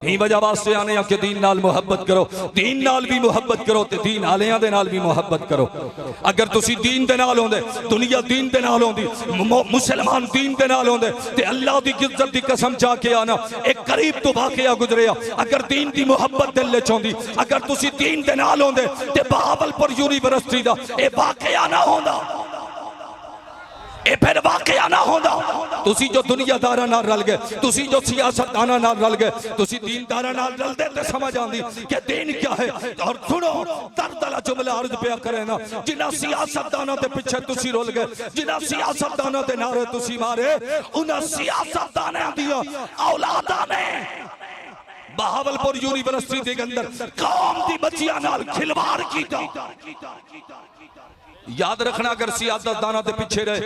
ई वजह वास्ते आने कि दीन नाल मुहब्बत करो, दीन नाल भी मुहब्बत करो ते दीन आलियां दे नाल भी मुहब्बत करो। अगर तुसी दीन दे नाल होंदे, दुनिया दीन दे नाल होंदी, मुसलमान दीन दे नाल होंदे ते अल्लाह दी इज्जत दी कसम जाके आना एक करीब तो वाकया गुजरिया। अगर दीन दी मुहब्बत दिल विच होंदी, अगर तुसी दीन दे नाल होंदे ते बहावलपुर यूनिवर्सिटी दा ए वाकया ना होंदा, ए फिर वाकया ना होंदा। तुसी जो दुनियादारा नाल रल गए, तुसी जो सियासतदाना नाल रल गए, तुसी दीनदारा नाल रलदे ते समझ आंदी कि दीन क्या है। और सुनो दर्द वाला जुमला अर्ज पिया करे ना, जिन्हां सियासतदाना दे पीछे तुसी रुल गए, जिन्हां सियासतदाना दे नारे तुसी मारे, उन्हां सियासतदाना दियां औलादां ने बहावलपुर यूनिवर्सिटी के अंदर कौम दी बच्चियां नाल खिलवाड़ कीता। याद रखना, अगर सियासतदाना दे पीछे रहे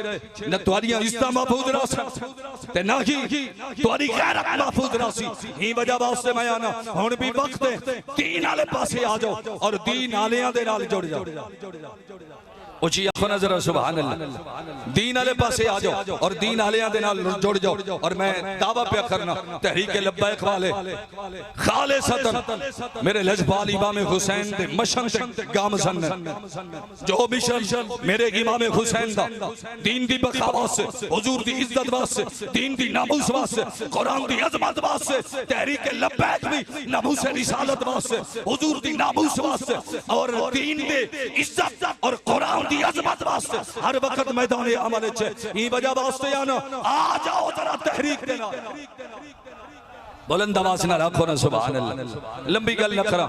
न तुहाडियां इज्जतां महफूज रह ते ना ही तुहाडी गैरत महफूज रही। ही वजह वास्ते मैं आना हुण भी वक्त है, दीन वाले पासे आ जाओ और दीन आलियां दे नाल जुड़ जाओ। उची आखो ना जरा सुभान अल्लाह। दीन वाले पासे आ जाओ और दीन आलियां दे नाल जुड़ जाओ। और मैं दावा पे करना तहरीक लब्बैक वाले खालिसतन मेरे लजपाल इमाम हुसैन दे मशन ते गामसन जो मिशन मेरे इमाम हुसैन दा दीन दी बका वास्ते, हुजूर दी इज्जत वास्ते, दीन दी नामूस वास्ते, कुरान दी अजमत वास्ते, तहरीक लब्बैक भी नामूस रिसालत वास्ते, हुजूर दी नामूस वास्ते और दीन दे इज्जत और कुरान दी अजमत वास्ते हर वक्त मैदान अमल च ई वजह वास्ते आना। आ जाओ जरा तहरीक देना, बुलंद आवाज ना रखो ना सुभान अल्लाह। लंबी गल न करा।